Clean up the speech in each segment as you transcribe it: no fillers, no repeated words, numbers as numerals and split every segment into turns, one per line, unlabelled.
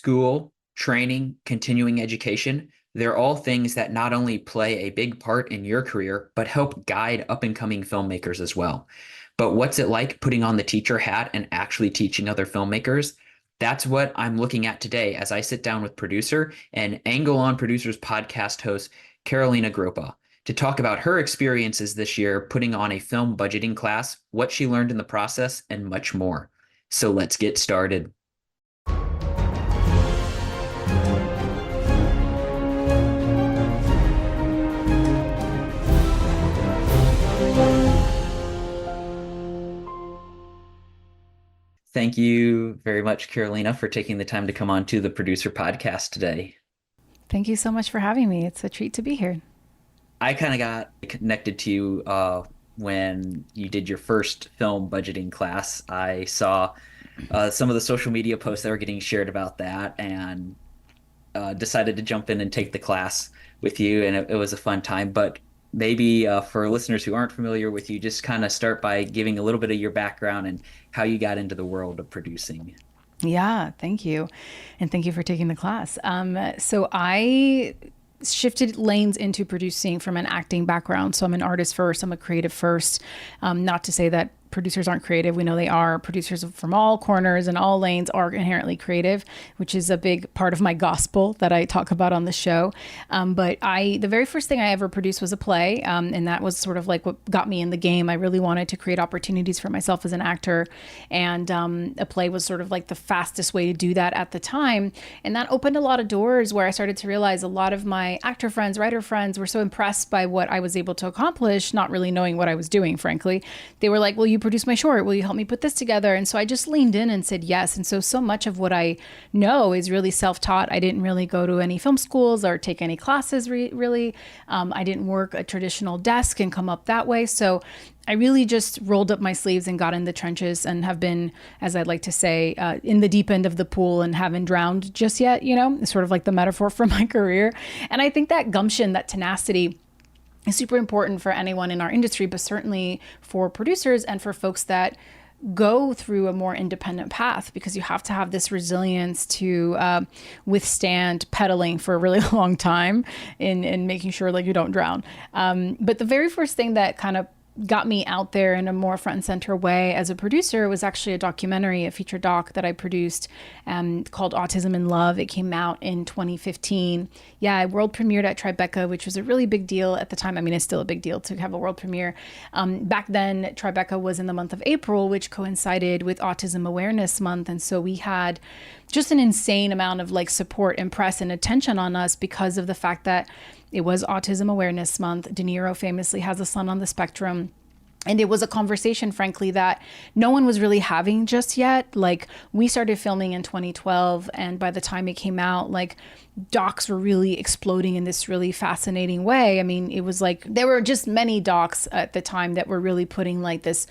school, training, continuing education, they're all things that not only play a big part in your career, but help guide up and coming filmmakers as well. But what's it like putting on the teacher hat and actually teaching other filmmakers? That's what I'm looking at today as I sit down with producer and Angle on Producers podcast host Carolina Groppa to talk about her experiences this year putting on a film budgeting class, what she learned in the process, and much more. So let's get started. Thank you very much, Carolina, for taking the time to come on to the Producer Podcast today.
Thank you so much for having me. It's a treat to be here.
I kind of got connected to you when you did your first film budgeting class. I saw some of the social media posts that were getting shared about that and decided to jump in and take the class with you, and it was a fun time. But maybe for listeners who aren't familiar with you, just kind of start by giving a little bit of your background and how you got into the world of producing.
Yeah, thank you. And thank you for taking the class. So I shifted lanes into producing from an acting background. So I'm an artist first, I'm a creative first. Not to say that producers aren't creative. We know they are. Producers from all corners and all lanes are inherently creative, which is a big part of my gospel that I talk about on the show. But the very first thing I ever produced was a play. And that was sort of like what got me in the game. I really wanted to create opportunities for myself as an actor. And a play was sort of like the fastest way to do that at the time. And that opened a lot of doors where I started to realize a lot of my actor friends, writer friends were so impressed by what I was able to accomplish, not really knowing what I was doing, frankly. They were like, well, you produce my short. Will you help me put this together? And so I just leaned in and said yes. And so much of what I know is really self-taught. I didn't really go to any film schools or take any classes really. I didn't work a traditional desk and come up that way. So I really just rolled up my sleeves and got in the trenches and have been, as I'd like to say, in the deep end of the pool and haven't drowned just yet, it's sort of like the metaphor for my career. And I think that gumption, that tenacity, is super important for anyone in our industry, but certainly for producers and for folks that go through a more independent path, because you have to have this resilience to withstand pedaling for a really long time in making sure like you don't drown. But the very first thing that kind of got me out there in a more front and center way as a producer was actually a documentary, a feature doc that I produced called Autism in Love. It came out in 2015. Yeah, I world premiered at Tribeca, which was a really big deal at the time. I mean, it's still a big deal to have a world premiere. Back then, Tribeca was in the month of April, which coincided with Autism Awareness Month. And so we had just an insane amount of like support and press and attention on us because of the fact that it was Autism Awareness Month. De Niro famously has a son on the spectrum. And it was a conversation, frankly, that no one was really having just yet. Like, we started filming in 2012, and by the time it came out, like, docs were really exploding in this really fascinating way. I mean, it was like there were just many docs at the time that were really putting like this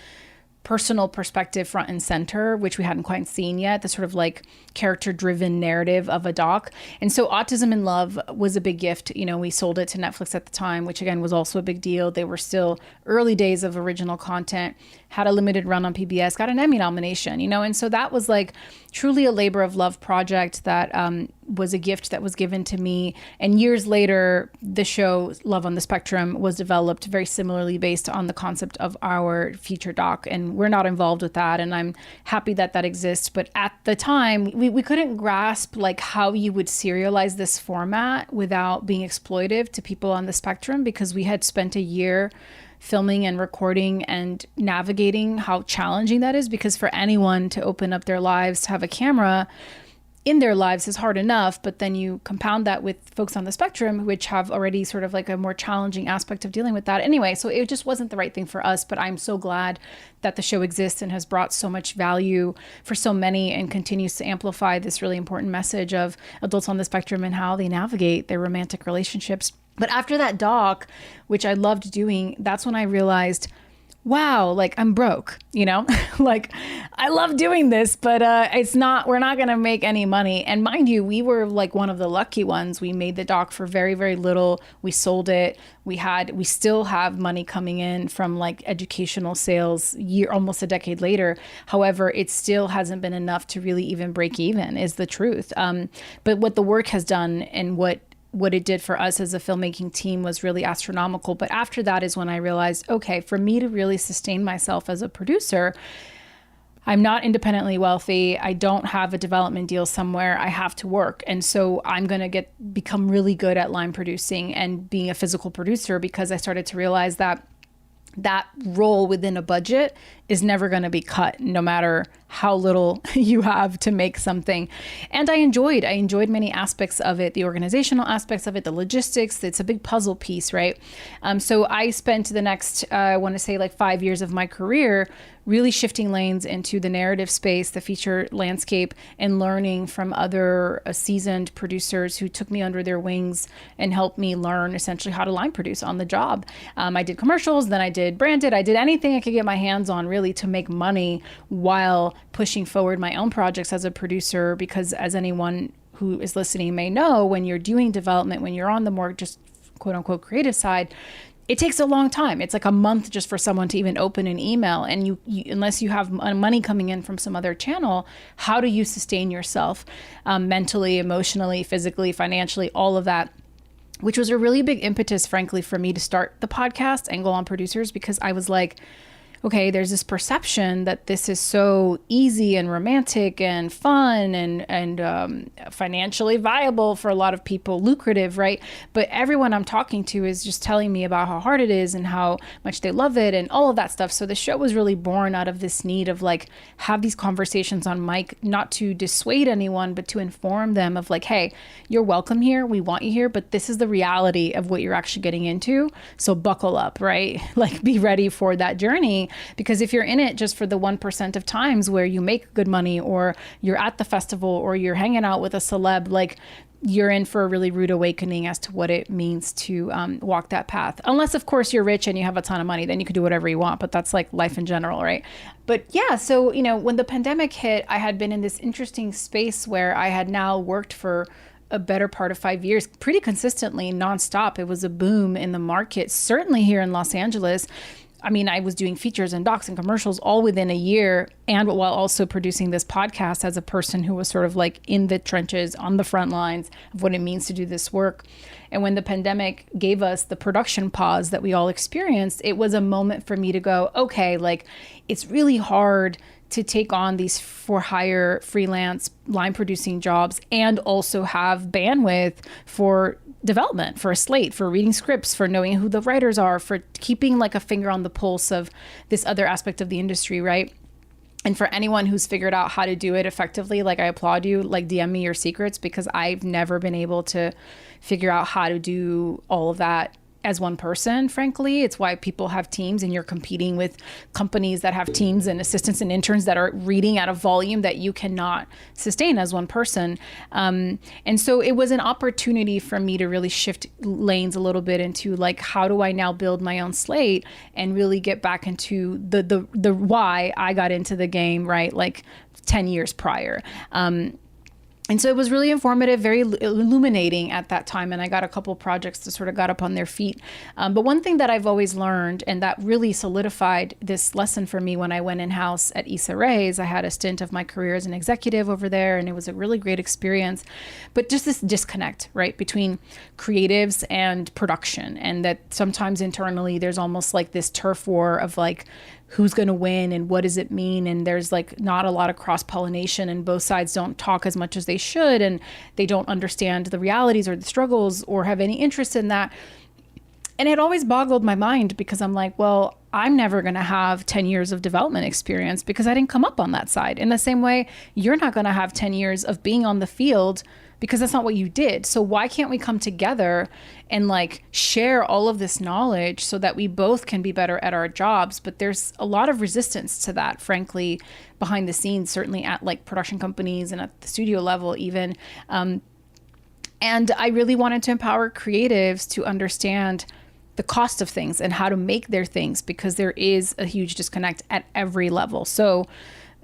personal perspective front and center, which we hadn't quite seen yet, the sort of like character-driven narrative of a doc. And so Autism in Love was a big gift. We sold it to Netflix at the time, which again was also a big deal. They were still early days of original content, had a limited run on PBS, got an Emmy nomination, and so that was like truly a labor of love project that was a gift that was given to me. And years later, the show Love on the Spectrum was developed very similarly based on the concept of our feature doc. And we're not involved with that. And I'm happy that that exists. But at the time, we couldn't grasp like how you would serialize this format without being exploitive to people on the spectrum, because we had spent a year filming and recording and navigating how challenging that is, because for anyone to open up their lives to have a camera in their lives is hard enough, but then you compound that with folks on the spectrum, which have already sort of like a more challenging aspect of dealing with that. Anyway, so it just wasn't the right thing for us, but I'm so glad that the show exists and has brought so much value for so many and continues to amplify this really important message of adults on the spectrum and how they navigate their romantic relationships. But after that doc, which I loved doing, that's when I realized, wow, like I'm broke, you know, like I love doing this, but we're not going to make any money. And mind you, we were like one of the lucky ones. We made the doc for very, very little. We sold it. We still have money coming in from like educational sales almost a decade later. However, it still hasn't been enough to really even break even, is the truth. But what the work has done and what it did for us as a filmmaking team was really astronomical. But after that is when I realized, okay, for me to really sustain myself as a producer, I'm not independently wealthy. I don't have a development deal somewhere. I have to work. And so I'm going to become really good at line producing and being a physical producer, because I started to realize that role within a budget is never going to be cut, no matter how little you have to make something. And I enjoyed many aspects of it, the organizational aspects of it, the logistics. It's a big puzzle piece, right? So I spent the next, I want to say like 5 years of my career really shifting lanes into the narrative space, the feature landscape, and learning from other seasoned producers who took me under their wings and helped me learn essentially how to line produce on the job. I did commercials, then I did branded, I did anything I could get my hands on really to make money while pushing forward my own projects as a producer, because as anyone who is listening may know, when you're doing development, when you're on the more just quote unquote creative side, it takes a long time. It's like a month just for someone to even open an email. And you unless you have money coming in from some other channel, how do you sustain yourself mentally, emotionally, physically, financially, all of that? Which was a really big impetus, frankly, for me to start the podcast, Angle on Producers, because I was like, okay, there's this perception that this is so easy and romantic and fun and financially viable for a lot of people, lucrative, right? But everyone I'm talking to is just telling me about how hard it is and how much they love it and all of that stuff. So the show was really born out of this need of like, have these conversations on mic, not to dissuade anyone, but to inform them of like, hey, you're welcome here. We want you here, but this is the reality of what you're actually getting into. So buckle up, right? Like be ready for that journey. Because if you're in it just for the 1% of times where you make good money, or you're at the festival, or you're hanging out with a celeb, like you're in for a really rude awakening as to what it means to walk that path. Unless, of course, you're rich and you have a ton of money, then you can do whatever you want. But that's like life in general, right? But yeah, so, you know, when the pandemic hit, I had been in this interesting space where I had now worked for a better part of 5 years, pretty consistently, nonstop. It was a boom in the market, certainly here in Los Angeles. I mean, I was doing features and docs and commercials all within a year, and while also producing this podcast as a person who was sort of like in the trenches, on the front lines of what it means to do this work. And when the pandemic gave us the production pause that we all experienced, it was a moment for me to go, okay, like it's really hard to take on these for hire freelance line producing jobs and also have bandwidth for development, for a slate, for reading scripts, for knowing who the writers are, for keeping like a finger on the pulse of this other aspect of the industry, right? And for anyone who's figured out how to do it effectively, like I applaud you, like DM me your secrets, because I've never been able to figure out how to do all of that as one person, frankly. It's why people have teams, and you're competing with companies that have teams and assistants and interns that are reading at a volume that you cannot sustain as one person. And so it was an opportunity for me to really shift lanes a little bit into like, how do I now build my own slate and really get back into the why I got into the game, right? Like 10 years prior. And so it was really informative, very illuminating at that time. And I got a couple projects that sort of got up on their feet. But one thing that I've always learned, and that really solidified this lesson for me when I went in-house at Issa Rae's, I had a stint of my career as an executive over there, and it was a really great experience. But just this disconnect, right, between creatives and production. And that sometimes internally there's almost like this turf war of like, who's going to win and what does it mean? And there's like not a lot of cross-pollination, and both sides don't talk as much as they should, and they don't understand the realities or the struggles or have any interest in that. And it always boggled my mind, because I'm like, well, I'm never going to have 10 years of development experience because I didn't come up on that side. In the same way, you're not going to have 10 years of being on the field because that's not what you did. So why can't we come together and like share all of this knowledge so that we both can be better at our jobs? But there's a lot of resistance to that, frankly, behind the scenes, certainly at like production companies and at the studio level even. And I really wanted to empower creatives to understand the cost of things and how to make their things, because there is a huge disconnect at every level. So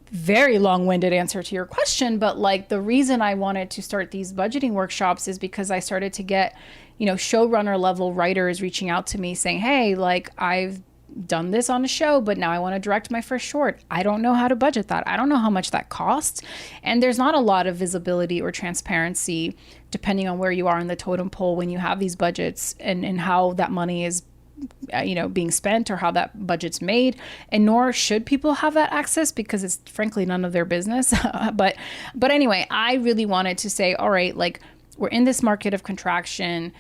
very long-winded answer to your question, but like the reason I wanted to start these budgeting workshops is because I started to get, showrunner level writers reaching out to me saying, hey, like I've done this on a show, but now I want to direct my first short. I don't know how to budget that. I don't know how much that costs. And there's not a lot of visibility or transparency depending on where you are in the totem pole when you have these budgets and how that money is being spent or how that budget's made. And nor should people have that access, because it's frankly none of their business. But anyway, I really wanted to say, all right, like we're in this market of contraction,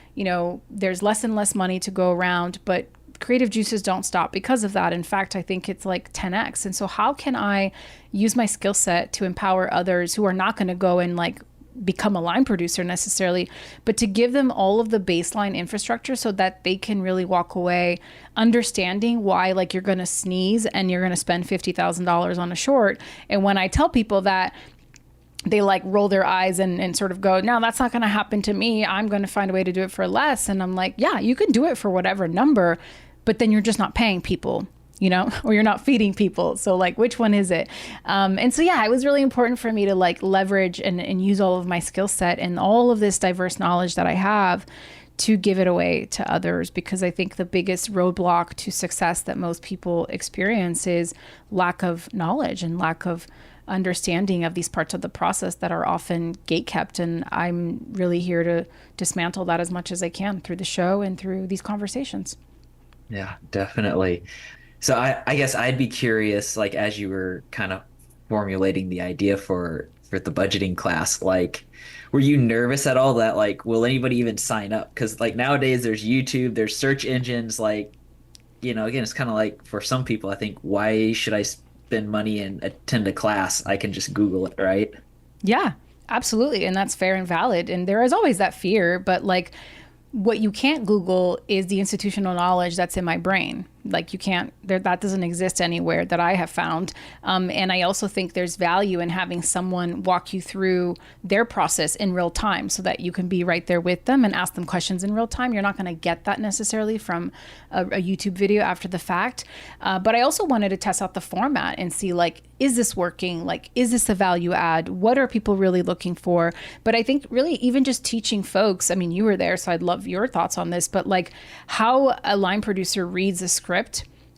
there's less and less money to go around, but creative juices don't stop because of that. In fact, I think it's like 10x. And so how can I use my skill set to empower others who are not going to go and like become a line producer necessarily, but to give them all of the baseline infrastructure so that they can really walk away understanding why, like, you're going to sneeze and you're going to spend $50,000 on a short. And when I tell people that, they like roll their eyes and sort of go, no, that's not going to happen to me. I'm going to find a way to do it for less. And I'm like, yeah, you can do it for whatever number, but then you're just not paying people, or you're not feeding people. So like, which one is it? And so, yeah, it was really important for me to like leverage and use all of my skill set and all of this diverse knowledge that I have to give it away to others, because I think the biggest roadblock to success that most people experience is lack of knowledge and lack of understanding of these parts of the process that are often gatekept. And I'm really here to dismantle that as much as I can through the show and through these conversations.
Yeah, definitely. So I guess I'd be curious, like as you were kind of formulating the idea for the budgeting class, like were you nervous at all that like will anybody even sign up? Because like nowadays there's YouTube, there's search engines, like again it's kind of like for some people I think, why should I spend money and attend a class? I can just Google it, right? Yeah,
absolutely. And that's fair and valid. And there is always that fear, but like what you can't Google is the institutional knowledge that's in my brain. Like you can't, that doesn't exist anywhere that I have found. And I also think there's value in having someone walk you through their process in real time so that you can be right there with them and ask them questions in real time. You're not going to get that necessarily from a YouTube video after the fact. But I also wanted to test out the format and see like, is this working? Like, is this a value add? What are people really looking for? But I think really even just teaching folks, I mean, you were there, so I'd love your thoughts on this, but like how a line producer reads a script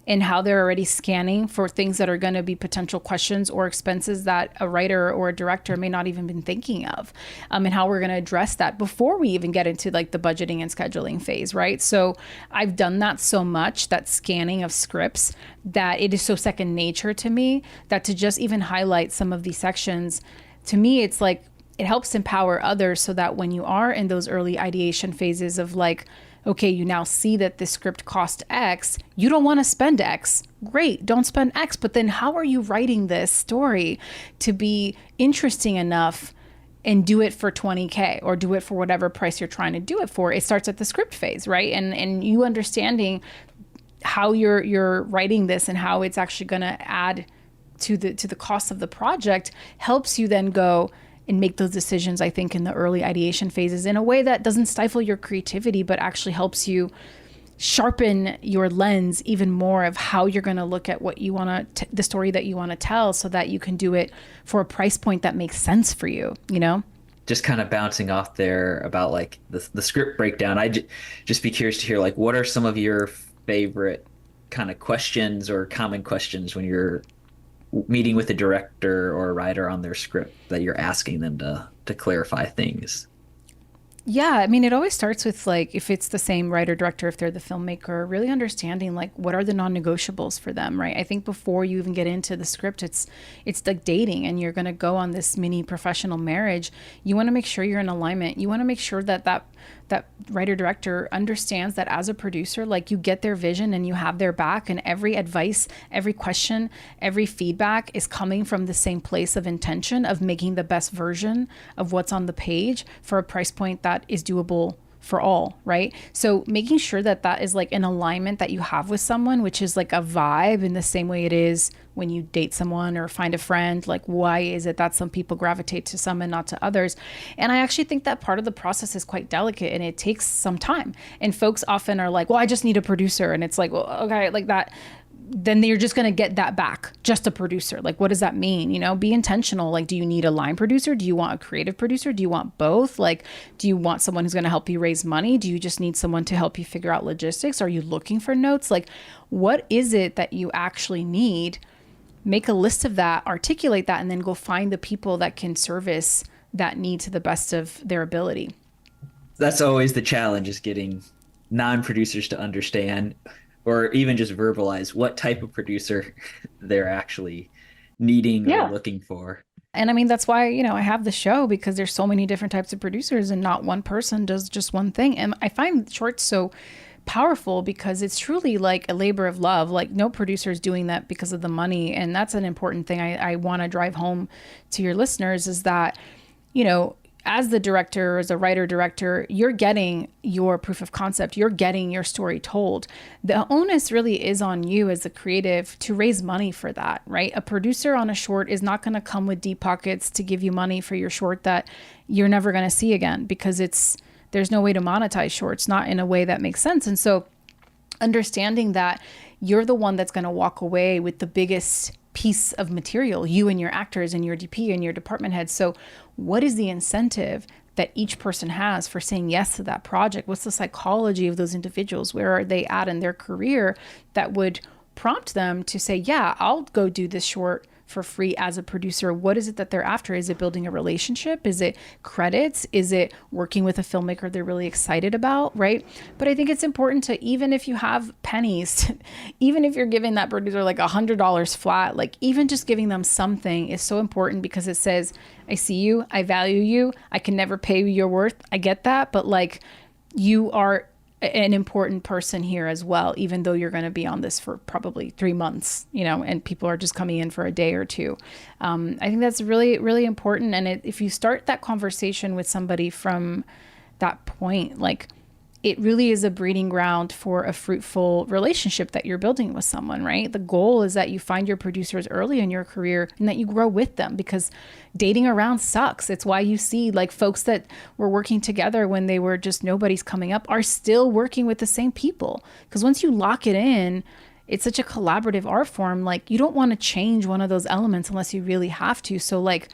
and how they're already scanning for things that are going to be potential questions or expenses that a writer or a director may not even been thinking of, and how we're going to address that before we even get into like the budgeting and scheduling phase, right? So I've done that so much, that scanning of scripts, that it is so second nature to me that to just even highlight some of these sections, to me, it's like it helps empower others so that when you are in those early ideation phases of like, okay, you now see that this script cost X, you don't want to spend X. Great, don't spend X. But then how are you writing this story to be interesting enough and do it for 20K or do it for whatever price you're trying to do it for? It starts at the script phase, right? And you understanding how you're writing this and how it's actually going to add to the cost of the project helps you then go and make those decisions, I think, in the early ideation phases in a way that doesn't stifle your creativity, but actually helps you sharpen your lens even more of how you're going to look at what you want to, the story that you want to tell, so that you can do it for a price point that makes sense for you,
Just kind of bouncing off there about like the script breakdown. Just be curious to hear like, what are some of your favorite kind of questions or common questions when you're meeting with a director or a writer on their script that you're asking them to clarify things?
Yeah, I mean, it always starts with like, if it's the same writer director, if they're the filmmaker, really understanding like what are the non-negotiables for them, right? I think before you even get into the script, it's like dating and you're going to go on this mini professional marriage. You want to make sure you're in alignment. You want to make sure that writer director understands that as a producer, like you get their vision and you have their back, and every advice, every question, every feedback is coming from the same place of intention of making the best version of what's on the page for a price point that is doable for all, right? So making sure that that is like an alignment that you have with someone, which is like a vibe in the same way it is when you date someone or find a friend. Like, why is it that some people gravitate to some and not to others? And I actually think that part of the process is quite delicate and it takes some time. And folks often are like, well, I just need a producer. And it's like, well, okay, like that, then you're just going to get that back, just a producer. Like, what does that mean? You know, be intentional. Like, do you need a line producer? Do you want a creative producer? Do you want both? Like, do you want someone who's going to help you raise money? Do you just need someone to help you figure out logistics? Are you looking for notes? Like, what is it that you actually need? Make a list of that, articulate that, and then go find the people that can service that need to the best of their ability.
That's always the challenge, is getting non-producers to understand or even just verbalize what type of producer they're actually needing or looking for.
And I mean, that's why, you know, I have the show, because there's so many different types of producers and not one person does just one thing. And I find shorts so powerful because it's truly like a labor of love. Like, no producer is doing that because of the money. And that's an important thing I want to drive home to your listeners, is that, you know, as the director, as a writer director, you're getting your proof of concept, you're getting your story told. The onus really is on you as a creative to raise money for that, right? A producer on a short is not going to come with deep pockets to give you money for your short that you're never going to see again, because there's no way to monetize shorts, not in a way that makes sense. And so understanding that you're the one that's going to walk away with the biggest piece of material, you and your actors and your DP and your department heads. So what is the incentive that each person has for saying yes to that project? What's the psychology of those individuals? Where are they at in their career that would prompt them to say, yeah, I'll go do this short for free as a producer? What is it that they're after? Is it building a relationship? Is it credits? Is it working with a filmmaker they're really excited about, right? But I think it's important to, even if you have pennies, even if you're giving that producer like $100 flat, like even just giving them something is so important, because it says, I see you, I value you, I can never pay you your worth. I get that, but like, you are an important person here as well, even though you're going to be on this for probably 3 months, you know, and people are just coming in for a day or two. I think that's really, really important. And if you start that conversation with somebody from that point, like, it really is a breeding ground for a fruitful relationship that you're building with someone, right? The goal is that you find your producers early in your career and that you grow with them, because dating around sucks. It's why you see like folks that were working together when they were just nobody's coming up are still working with the same people. Because once you lock it in, it's such a collaborative art form. Like, you don't want to change one of those elements unless you really have to. So like,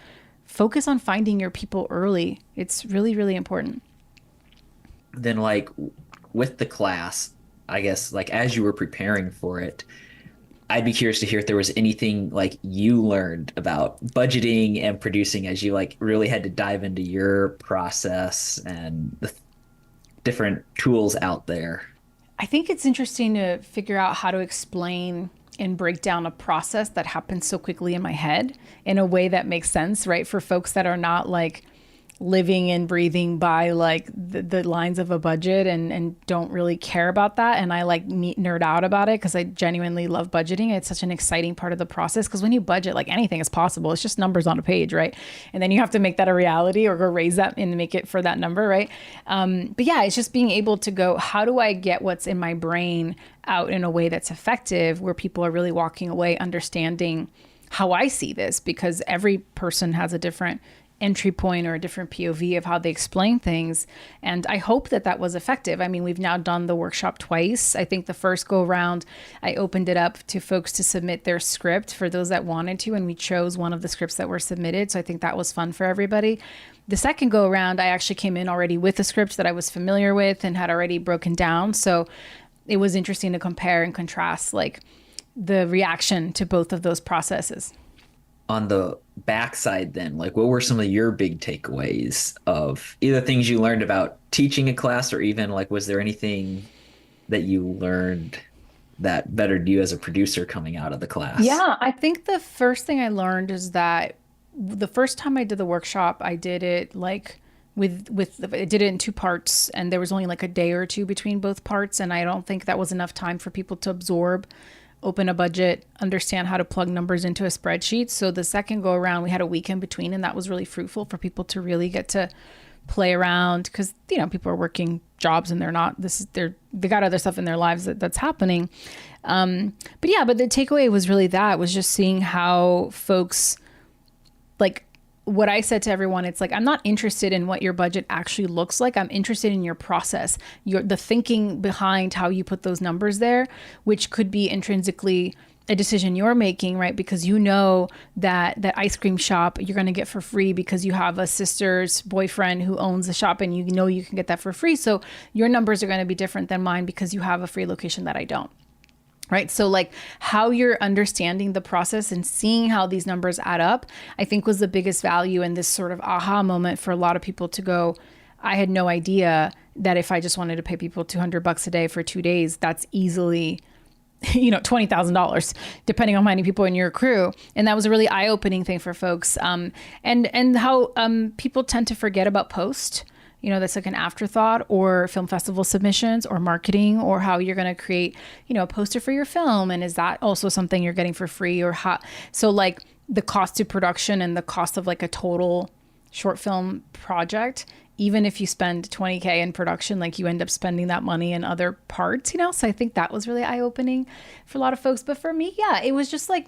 focus on finding your people early. It's really, really important.
Then like with the class, I guess like as you were preparing for it, I'd be curious to hear if there was anything like you learned about budgeting and producing as you like really had to dive into your process and the different tools out there.
I think it's interesting to figure out how to explain and break down a process that happens so quickly in my head in a way that makes sense, right? For folks that are not like living and breathing by like the lines of a budget and don't really care about that. And I like nerd out about it because I genuinely love budgeting. It's such an exciting part of the process, because when you budget, like, anything is possible. It's just numbers on a page, right? And then you have to make that a reality or go raise that and make it for that number, right? But yeah, it's just being able to go, how do I get what's in my brain out in a way that's effective, where people are really walking away understanding how I see this, because every person has a different entry point or a different POV of how they explain things. And I hope that that was effective. I mean, we've now done the workshop twice. I think the first go around, I opened it up to folks to submit their script for those that wanted to, and we chose one of the scripts that were submitted. So I think that was fun for everybody. The second go around, I actually came in already with a script that I was familiar with and had already broken down. So it was interesting to compare and contrast like the reaction to both of those processes.
On the backside then, like what were some of your big takeaways of either things you learned about teaching a class, or even like was there anything that you learned that bettered you as a producer coming out of the class?
Yeah, I think the first thing I learned is that the first time I did the workshop, I did it like I did it in 2 parts, and there was only like a day or two between both parts, and I don't think that was enough time for people to absorb, open a budget, understand how to plug numbers into a spreadsheet. So the second go around, we had a week in between, and that was really fruitful for people to really get to play around because, people are working jobs and they got other stuff in their lives that's happening. But the takeaway was really was just seeing how folks, like, what I said to everyone, it's like, I'm not interested in what your budget actually looks like. I'm interested in your process, the thinking behind how you put those numbers there, which could be intrinsically a decision you're making, right? Because that ice cream shop you're going to get for free because you have a sister's boyfriend who owns the shop and you can get that for free. So your numbers are going to be different than mine because you have a free location that I don't. Right. So like how you're understanding the process and seeing how these numbers add up, I think was the biggest value in this sort of aha moment for a lot of people to go, I had no idea that if I just wanted to pay people $200 a day for 2 days, that's easily, $20,000, depending on how many people in your crew. And that was a really eye-opening thing for folks. And how people tend to forget about post. That's like an afterthought, or film festival submissions, or marketing, or how you're going to create, a poster for your film. And is that also something you're getting for free, or how? So like the cost to production and the cost of like a total short film project, even if you spend 20K in production, like you end up spending that money in other parts, So I think that was really eye-opening for a lot of folks. But for me, yeah, it was just like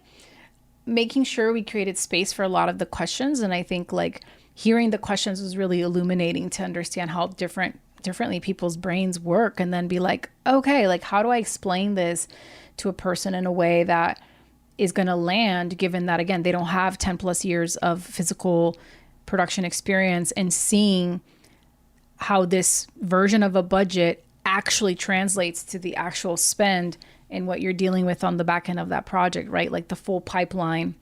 making sure we created space for a lot of the questions. And I think like hearing the questions was really illuminating to understand how differently people's brains work, and then be like, okay, like how do I explain this to a person in a way that is going to land, given that, again, they don't have 10 plus years of physical production experience, and seeing how this version of a budget actually translates to the actual spend and what you're dealing with on the back end of that project, right? Like the full pipeline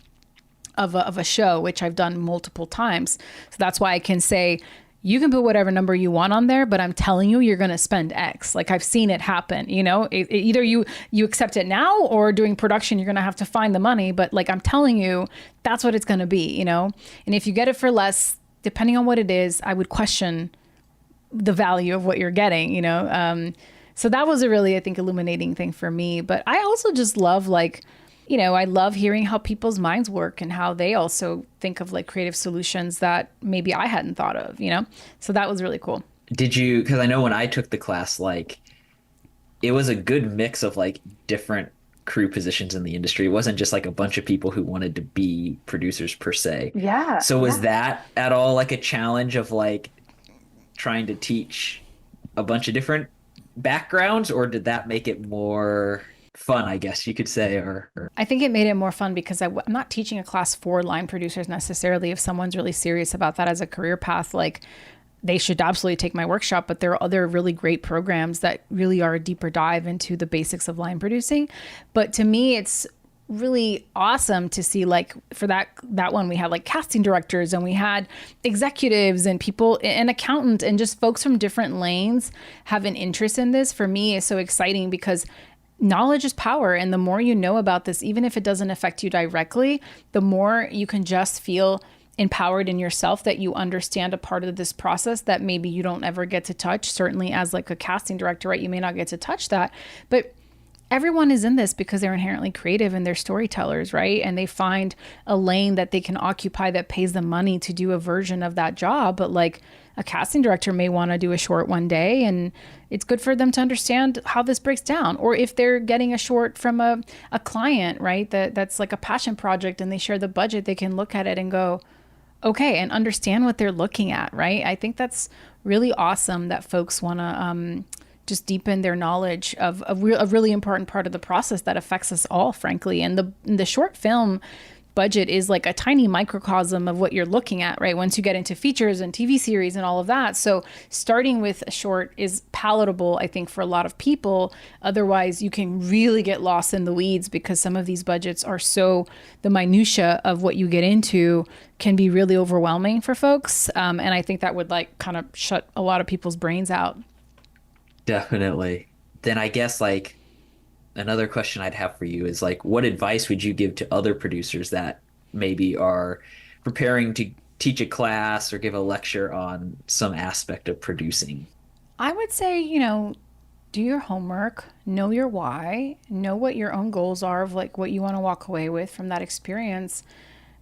of a show, which I've done multiple times. So that's why I can say, you can put whatever number you want on there, but I'm telling you, you're going to spend X. Like I've seen it happen, either you accept it now, or during production, you're going to have to find the money. But like, I'm telling you, that's what it's going to be, And if you get it for less, depending on what it is, I would question the value of what you're getting, So that was a really, I think, illuminating thing for me. But I also just love I love hearing how people's minds work and how they also think of like creative solutions that maybe I hadn't thought of, So that was really cool.
Did you, because I know when I took the class, like it was a good mix of like different crew positions in the industry. It wasn't just like a bunch of people who wanted to be producers per se.
Yeah.
So was that at all like a challenge of like trying to teach a bunch of different backgrounds, or did that make it more fun, I guess you could say, or
I think it made it more fun because I'm not teaching a class for line producers necessarily. If someone's really serious about that as a career path, like they should absolutely take my workshop. But there are other really great programs that really are a deeper dive into the basics of line producing. But to me, it's really awesome to see, like, for that one, we had like casting directors, and we had executives and people, and accountants, and just folks from different lanes have an interest in this. For me, is so exciting because knowledge is power. And the more you know about this, even if it doesn't affect you directly, the more you can just feel empowered in yourself that you understand a part of this process that maybe you don't ever get to touch. Certainly as like a casting director, right? You may not get to touch that, but everyone is in this because they're inherently creative and they're storytellers, right? And they find a lane that they can occupy that pays them money to do a version of that job. But like a casting director may want to do a short one day, and it's good for them to understand how this breaks down. Or if they're getting a short from a client, right? That's like a passion project and they share the budget, they can look at it and go, okay, and understand what they're looking at, right? I think that's really awesome that folks want to just deepen their knowledge of a really important part of the process that affects us all, frankly. And the short film budget is like a tiny microcosm of what you're looking at, right? Once you get into features and TV series and all of that. So starting with a short is palatable, I think, for a lot of people. Otherwise, you can really get lost in the weeds because some of these budgets are so, the minutia of what you get into can be really overwhelming for folks. And I think that would like kind of shut a lot of people's brains out.
Definitely. Then I guess like another question I'd have for you is like, what advice would you give to other producers that maybe are preparing to teach a class or give a lecture on some aspect of producing?
I would say, do your homework, know your why, know what your own goals are of like what you want to walk away with from that experience.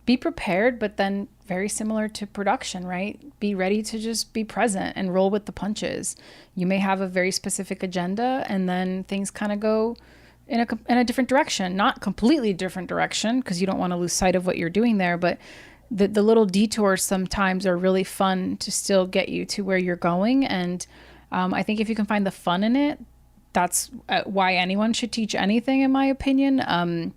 be prepared, but then very similar to production, right? Be ready to just be present and roll with the punches. You may have a very specific agenda, and then things kind of go in a different direction, not completely different direction, because you don't want to lose sight of what you're doing there, but the little detours sometimes are really fun to still get you to where you're going. And I think if you can find the fun in it, that's why anyone should teach anything, in my opinion.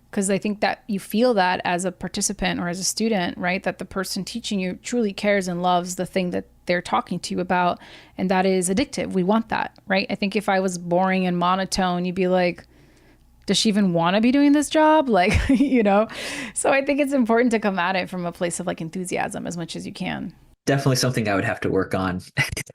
Because I think that you feel that as a participant or as a student, right? That the person teaching you truly cares and loves the thing that they're talking to you about. And that is addictive. We want that, right? I think if I was boring and monotone, you'd be like, does she even want to be doing this job? Like, So I think it's important to come at it from a place of like enthusiasm as much as you can.
Definitely something I would have to work on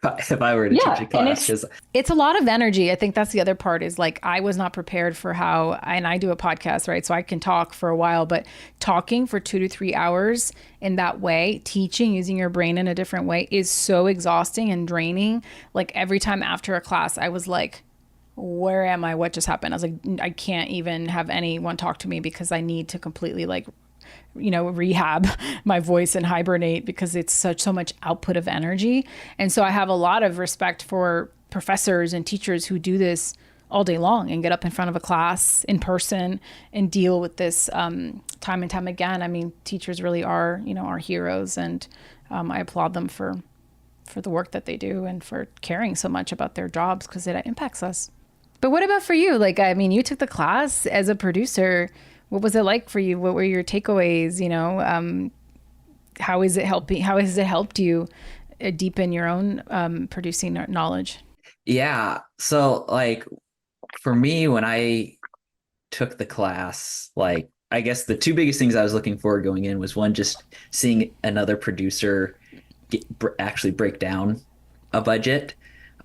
if I were to teach a
Yeah, and
class. 'Cause
it's a lot of energy. I think that's the other part is like I was not prepared for how, and I do a podcast, right? So I can talk for a while, but talking for 2 to 3 hours in that way, teaching using your brain in a different way is so exhausting and draining. Like every time after a class, I was like, where am I? What just happened? I was like, I can't even have anyone talk to me because I need to completely like rehab my voice and hibernate because it's so much output of energy. And so I have a lot of respect for professors and teachers who do this all day long and get up in front of a class in person and deal with this time and time again. I mean, teachers really are, our heroes, and I applaud them for the work that they do and for caring so much about their jobs because it impacts us. But what about for you? Like, I mean, you took the class as a producer. What was it like for you? What were your takeaways? How is it helping? How has it helped you deepen your own producing knowledge?
yeah. So like for me, when I took the class, like I guess the two biggest things I was looking for going in was one, just seeing another producer actually break down a budget.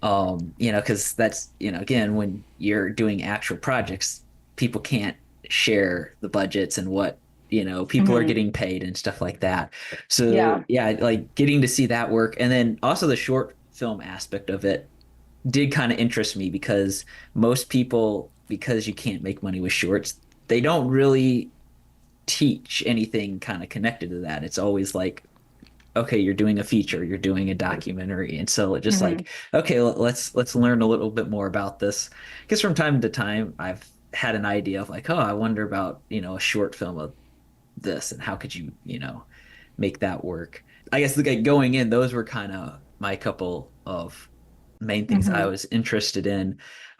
Because that's, again, when you're doing actual projects, people can't share the budgets and what, people are
Mm-hmm.
getting paid and stuff like that. So
Yeah.
yeah, like getting to see that work. And then also the short film aspect of it did kind of interest me because most people, because you can't make money with shorts, they don't really teach anything kind of connected to that. It's always like, okay, you're doing a feature, you're doing a documentary, and so it just
Mm-hmm.
like, okay, let's learn a little bit more about this. Because from time to time, I've had an idea of like, oh, I wonder about a short film of this, and how could you make that work? I guess like going in, those were kind of my couple of main things I
Mm-hmm.
was interested in.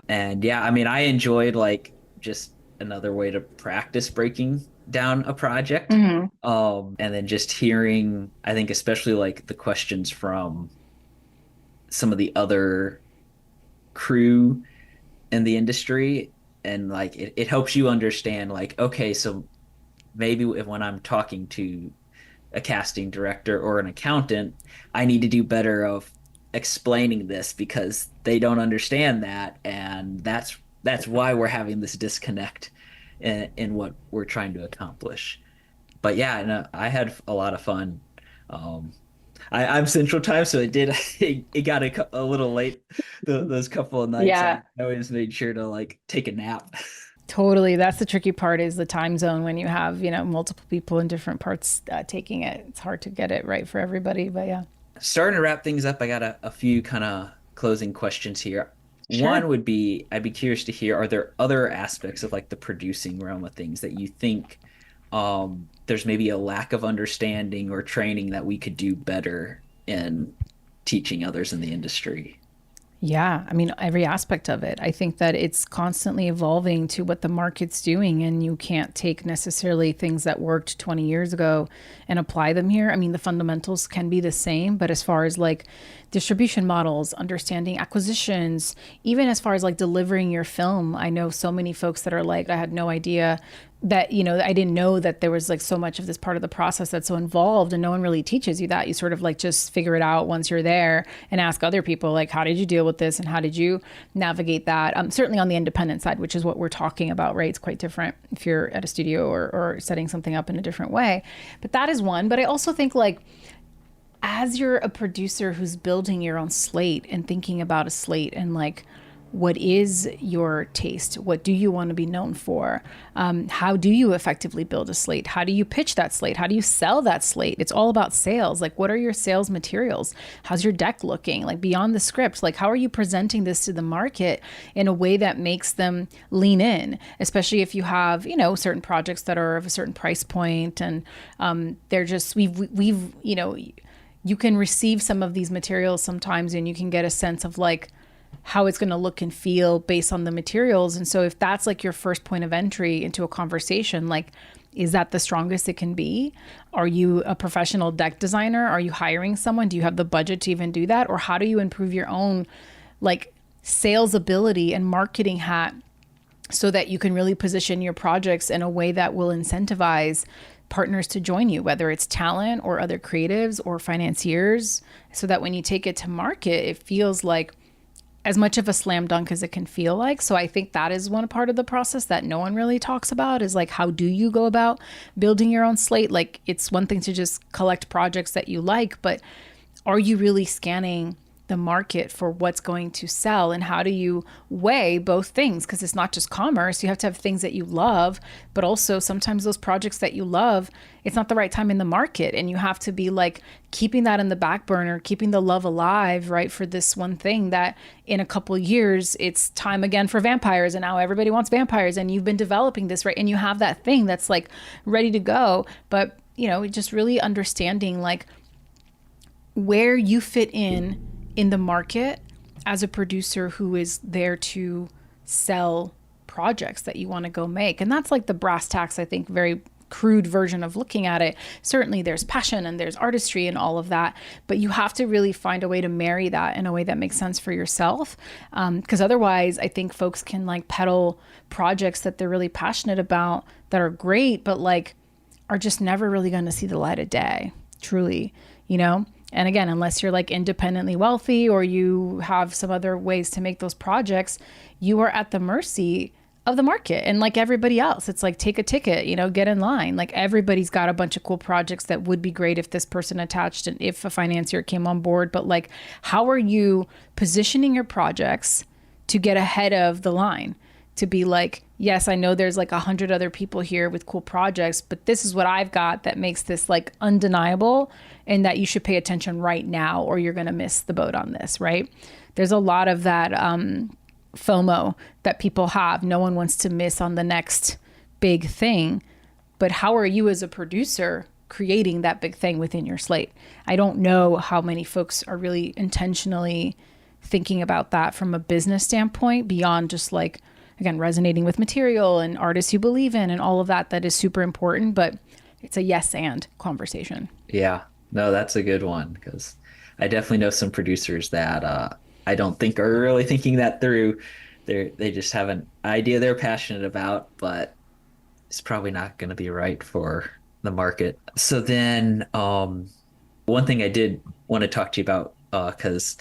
And yeah, I mean, I enjoyed like just another way to practice breaking down a project.
Mm-hmm.
And then just hearing, I think, especially like the questions from some of the other crew in the industry. And like it helps you understand, like, okay, so maybe when I'm talking to a casting director or an accountant, I need to do better of explaining this because they don't understand that, and that's why we're having this disconnect in what we're trying to accomplish. But yeah, no, I had a lot of fun. Um, I'm Central Time, so it did it got a little late those couple of nights.
Yeah.
I always made sure to like take a nap.
Totally. That's the tricky part is the time zone when you have, multiple people in different parts taking it. It's hard to get it right for everybody, but yeah.
Starting to wrap things up, I got a few kind of closing questions here.
Sure.
One would be, I'd be curious to hear, are there other aspects of like the producing realm of things that you think there's maybe a lack of understanding or training that we could do better in teaching others in the industry?
Yeah, I mean, every aspect of it. I think that it's constantly evolving to what the market's doing, and you can't take necessarily things that worked 20 years ago and apply them here. I mean, the fundamentals can be the same, but as far as like distribution models, understanding acquisitions, even as far as like delivering your film, I know so many folks that are like, I had no idea that, I didn't know that there was like so much of this part of the process that's so involved, and no one really teaches you that. You sort of like just figure it out once you're there and ask other people like, how did you deal with this and how did you navigate that? Certainly on the independent side, which is what we're talking about, right? It's quite different if you're at a studio or setting something up in a different way. But that is one. But I also think like, as you're a producer who's building your own slate and thinking about a slate and like what is your taste? What do you want to be known for? How do you effectively build a slate? How do you pitch that slate? How do you sell that slate? It's all about sales. Like, what are your sales materials? How's your deck looking? Like, beyond the script, like, how are you presenting this to the market in a way that makes them lean in, especially if you have, you know, certain projects that are of a certain price point, and they're just, we've, you know, you can receive some of these materials sometimes and you can get a sense of like how it's going to look and feel based on the materials. And so if that's like your first point of entry into a conversation, like, is that the strongest it can be? Are you a professional deck designer? Are you hiring someone? Do you have the budget to even do that? Or how do you improve your own like sales ability and marketing hat so that you can really position your projects in a way that will incentivize partners to join you, whether it's talent or other creatives or financiers, so that when you take it to market, it feels like as much of a slam dunk as it can feel like. So I think that is one part of the process that no one really talks about, is like, how do you go about building your own slate? Like, it's one thing to just collect projects that you like, but are you really scanning the market for what's going to sell? And how do you weigh both things? Because it's not just commerce. You have to have things that you love, but also sometimes those projects that you love, it's not the right time in the market. And you have to be like keeping that in the back burner, keeping the love alive, right? For this one thing that in a couple of years, it's time again for vampires. And now everybody wants vampires, and you've been developing this, right? And you have that thing that's like ready to go. But, you know, just really understanding like where you fit in the market as a producer who is there to sell projects that you want to go make. And that's like the brass tacks, I think, very crude version of looking at it. Certainly there's passion and there's artistry and all of that, but you have to really find a way to marry that in a way that makes sense for yourself. Because otherwise I think folks can like peddle projects that they're really passionate about that are great, but like are just never really going to see the light of day, truly, you know? And again, unless you're like independently wealthy or you have some other ways to make those projects, you are at the mercy of the market. And like everybody else, it's like, take a ticket, you know, get in line. Like everybody's got a bunch of cool projects that would be great if this person attached and if a financier came on board. But like, how are you positioning your projects to get ahead of the line? To be like, yes, I know there's like 100 other people here with cool projects, but this is what I've got that makes this like undeniable, and that you should pay attention right now or you're going to miss the boat on this, right? There's a lot of that FOMO that people have. No one wants to miss on the next big thing. But how are you as a producer creating that big thing within your slate? I don't know how many folks are really intentionally thinking about that from a business standpoint, beyond just like, again, resonating with material and artists you believe in and all of that. That is super important, but it's a yes and conversation.
Yeah, no, that's a good one, because I definitely know some producers that I don't think are really thinking that through. They just have an idea they're passionate about, but it's probably not going to be right for the market. So then one thing I did want to talk to you about, because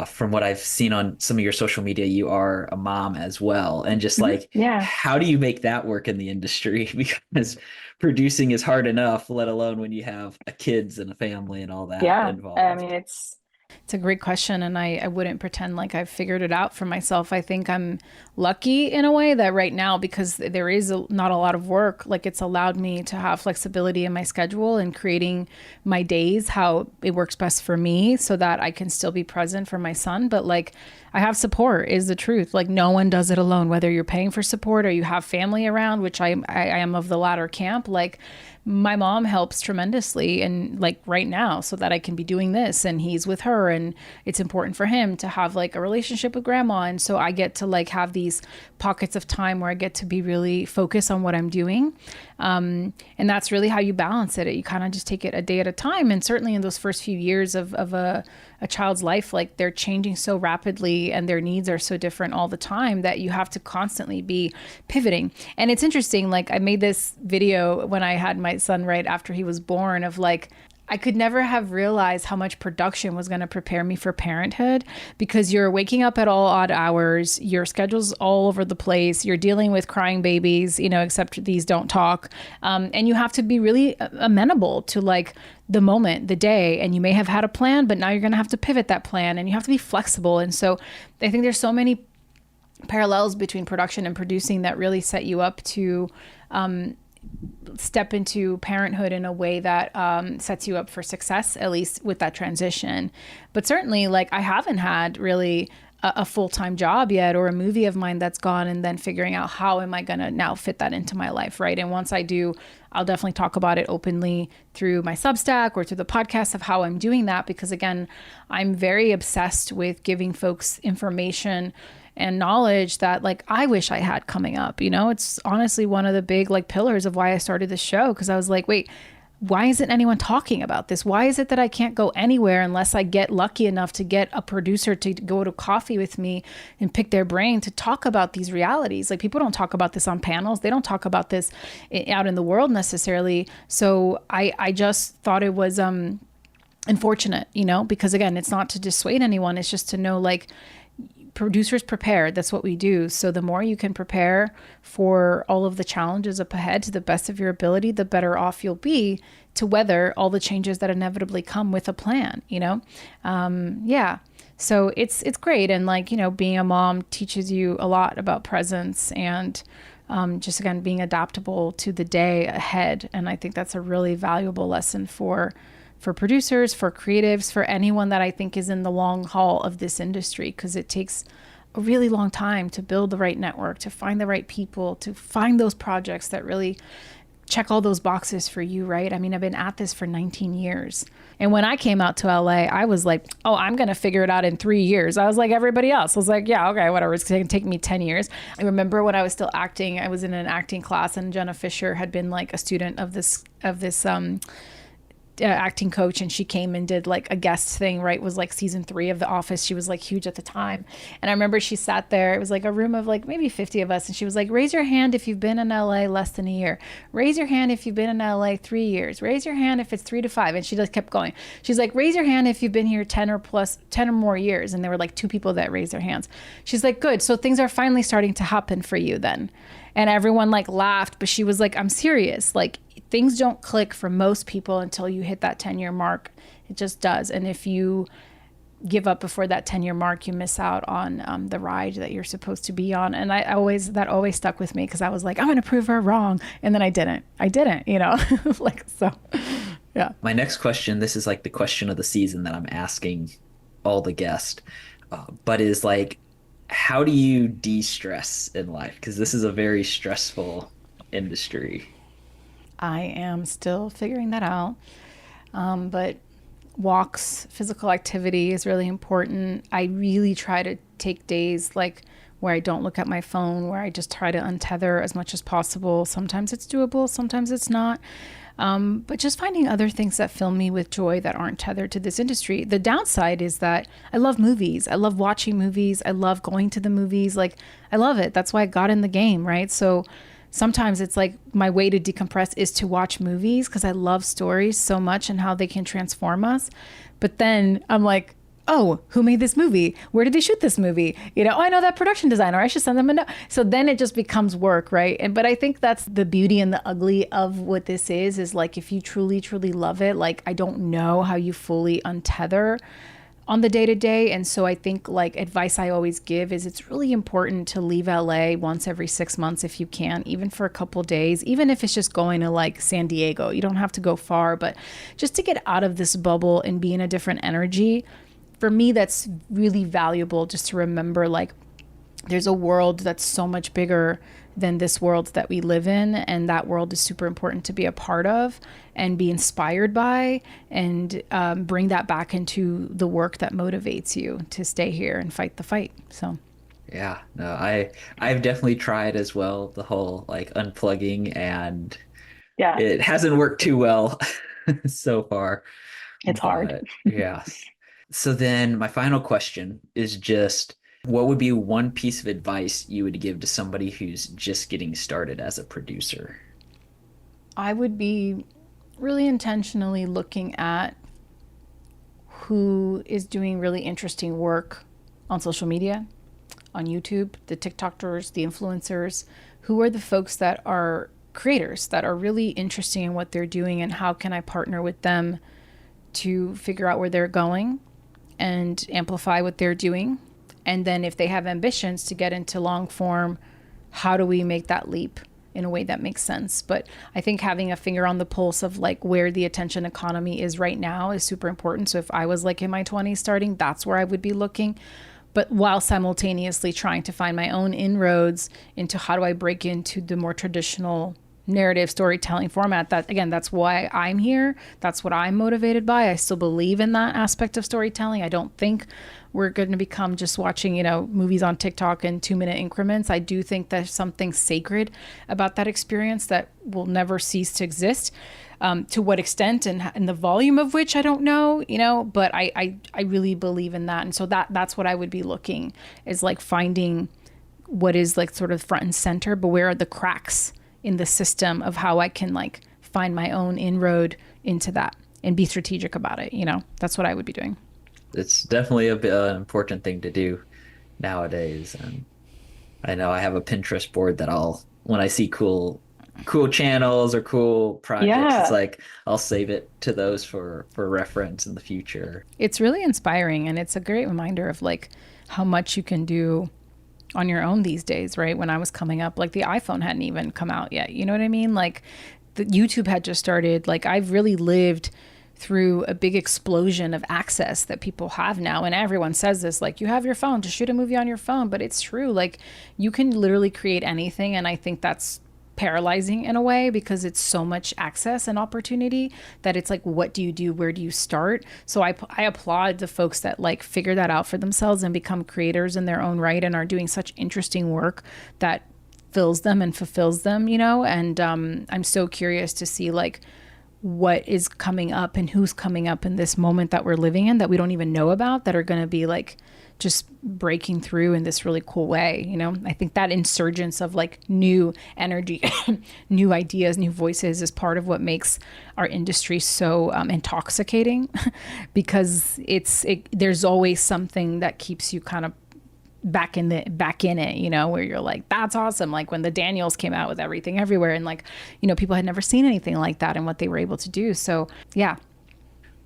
from what I've seen on some of your social media, you are a mom as well. And just like, how do you make that work in the industry? Because producing is hard enough, let alone when you have kids and a family and all that involved.
I mean, it's a great question. And I wouldn't pretend like I've figured it out for myself. I think I'm lucky in a way that right now, because there is not a lot of work, like it's allowed me to have flexibility in my schedule and creating my days how it works best for me, so that I can still be present for my son. But like, I have support, is the truth. Like, no one does it alone, whether you're paying for support or you have family around, which I am of the latter camp. Like, my mom helps tremendously, and like right now, so that I can be doing this, and he's with her, and it's important for him to have like a relationship with grandma. And so I get to like have these pockets of time where I get to be really focused on what I'm doing. And that's really how you balance it. You kind of just take it a day at a time. And certainly in those first few years of a child's life, like they're changing so rapidly and their needs are so different all the time that you have to constantly be pivoting. And it's interesting, like I made this video when I had my son right after he was born, of like, I could never have realized how much production was going to prepare me for parenthood, because you're waking up at all odd hours, your schedule's all over the place, you're dealing with crying babies, you know, except these don't talk. And you have to be really amenable to like the moment, the day, and you may have had a plan, but now you're going to have to pivot that plan, and you have to be flexible. And so I think there's so many parallels between production and producing that really set you up to step into parenthood in a way that sets you up for success, at least with that transition. But certainly, like, I haven't had really a full-time job yet, or a movie of mine that's gone, and then figuring out how am I going to now fit that into my life, right? And once I do, I'll definitely talk about it openly through my Substack or through the podcast of how I'm doing that, because again, I'm very obsessed with giving folks information and knowledge that, like, I wish I had coming up. You know, it's honestly one of the big, like, pillars of why I started the show, because I was like, wait, why isn't anyone talking about this? Why is it that I can't go anywhere unless I get lucky enough to get a producer to go to coffee with me and pick their brain to talk about these realities? Like, people don't talk about this on panels. They don't talk about this out in the world necessarily. So I just thought it was unfortunate, you know, because again, it's not to dissuade anyone. It's just to know, like, producers prepare. That's what we do. So the more you can prepare for all of the challenges up ahead to the best of your ability, the better off you'll be to weather all the changes that inevitably come with a plan, you know? Yeah. So it's great. And, like, you know, being a mom teaches you a lot about presence and just, again, being adaptable to the day ahead. And I think that's a really valuable lesson for producers, for creatives, for anyone that I think is in the long haul of this industry, because it takes a really long time to build the right network, to find the right people, to find those projects that really check all those boxes for you, right? I mean, I've been at this for 19 years. And when I came out to LA, I was like, oh, I'm going to figure it out in 3 years. I was like everybody else. I was like, yeah, okay, whatever. It's going to take me 10 years. I remember when I was still acting, I was in an acting class, and Jenna Fisher had been like a student of this acting coach, and she came and did like a guest thing, right? It was like season 3 of The Office. She was like huge at the time. And I remember she sat there, it was like a room of like maybe 50 of us. And she was like, raise your hand if you've been in LA less than a year. Raise your hand if you've been in LA 3 years. Raise your hand if it's 3 to 5. And she just kept going. She's like, raise your hand if you've been here 10 or more years. And there were like 2 people that raised their hands. She's like, good. So things are finally starting to happen for you then. And everyone like laughed, but she was like, I'm serious. Like, things don't click for most people until you hit that 10-year mark. It just does. And if you give up before that 10-year mark, you miss out on the ride that you're supposed to be on. And that always stuck with me, because I was like, I'm going to prove her wrong. And then I didn't, you know, like, so, yeah.
My next question, this is like the question of the season that I'm asking all the guests, but is like, how do you de-stress in life? Because this is a very stressful industry.
I am still figuring that out. But walks, physical activity is really important. I really try to take days like where I don't look at my phone, where I just try to untether as much as possible. Sometimes it's doable, sometimes it's not. But just finding other things that fill me with joy that aren't tethered to this industry. The downside is that I love movies. I love watching movies. I love going to the movies. Like, I love it. That's why I got in the game, right? So sometimes it's like my way to decompress is to watch movies, because I love stories so much and how they can transform us. But then I'm like, oh, who made this movie? Where did they shoot this movie? You know, oh, I know that production designer. I should send them a note. So then it just becomes work, right? But I think that's the beauty and the ugly of what this is like, if you truly, truly love it, like, I don't know how you fully untether on the day to day. And so I think, like, advice I always give is it's really important to leave LA once every 6 months if you can, even for a couple days, even if it's just going to like San Diego. You don't have to go far, but just to get out of this bubble and be in a different energy. For me, that's really valuable, just to remember, like, there's a world that's so much bigger than this world that we live in. And that world is super important to be a part of and be inspired by, and bring that back into the work that motivates you to stay here and fight the fight. So.
Yeah, no, I've definitely tried as well, the whole like unplugging, and
Yeah,
it hasn't worked too well so far.
it's hard.
But yeah. So then my final question is just, what would be one piece of advice you would give to somebody who's just getting started as a producer?
I would be really intentionally looking at who is doing really interesting work on social media, on YouTube, the TikTokers, the influencers. Who are the folks that are creators, that are really interesting in what they're doing, and how can I partner with them to figure out where they're going and amplify what they're doing? And then if they have ambitions to get into long form, how do we make that leap in a way that makes sense? But I think having a finger on the pulse of like where the attention economy is right now is super important. So if I was like in my 20s starting, that's where I would be looking. But while simultaneously trying to find my own inroads into how do I break into the more traditional narrative storytelling format. That again, that's why I'm here. That's what I'm motivated by. I still believe in that aspect of storytelling. I don't think we're going to become just watching, movies on TikTok in 2-minute increments. I do think there's something sacred about that experience that will never cease to exist. To what extent and the volume of which I don't know, but I really believe in that. And so that's what I would be looking, is like finding what is like sort of front and center, but where are the cracks in the system of how I can like find my own inroad into that and be strategic about it. That's what I would be doing.
It's definitely an important thing to do nowadays. And I know I have a Pinterest board that when I see cool channels or cool projects, it's like I'll save it to those for reference in the future.
It's really inspiring, and it's a great reminder of like how much you can do on your own these days, right? When I was coming up, like the iPhone hadn't even come out yet. You know what I mean? Like the YouTube had just started. Like I've really lived through a big explosion of access that people have now. And everyone says this, like, you have your phone, just shoot a movie on your phone. But it's true. Like you can literally create anything. And I think that's paralyzing in a way, because it's so much access and opportunity that it's like, what do you do? Where do you start? So I applaud the folks that like figure that out for themselves and become creators in their own right and are doing such interesting work that fills them and fulfills them, and I'm so curious to see like what is coming up and who's coming up in this moment that we're living in that we don't even know about, that are going to be like just breaking through in this really cool way. I think that insurgence of like new energy, new ideas, new voices is part of what makes our industry so intoxicating because there's always something that keeps you kind of back in it, where you're like, that's awesome. Like when the Daniels came out with Everything Everywhere, and like, people had never seen anything like that and what they were able to do. So yeah.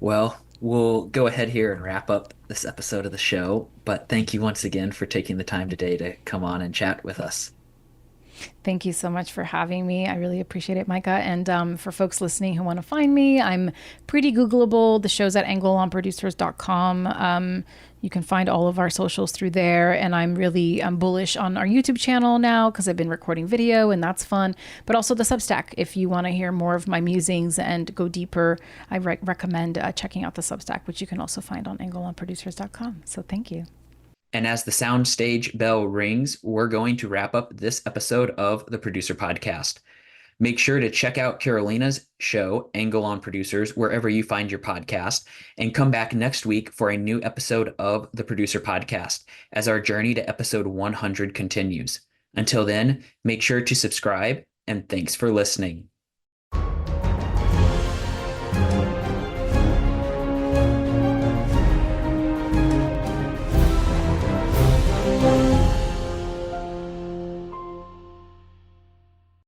Well, we'll go ahead here and wrap up this episode of the show, but thank you once again for taking the time today to come on and chat with us.
Thank you so much for having me. I really appreciate it, Micah. And for folks listening who want to find me, I'm pretty Googleable. The show's at angleonproducers.com. You can find all of our socials through there. And I'm bullish on our YouTube channel now because I've been recording video and that's fun. But also the Substack. If you want to hear more of my musings and go deeper, I recommend checking out the Substack, which you can also find on angleonproducers.com. So thank you.
And as the soundstage bell rings, we're going to wrap up this episode of the Producer Podcast. Make sure to check out Carolina's show, Angle on Producers, wherever you find your podcast, and come back next week for a new episode of the Producer Podcast as our journey to episode 100 continues. Until then, make sure to subscribe, and thanks for listening.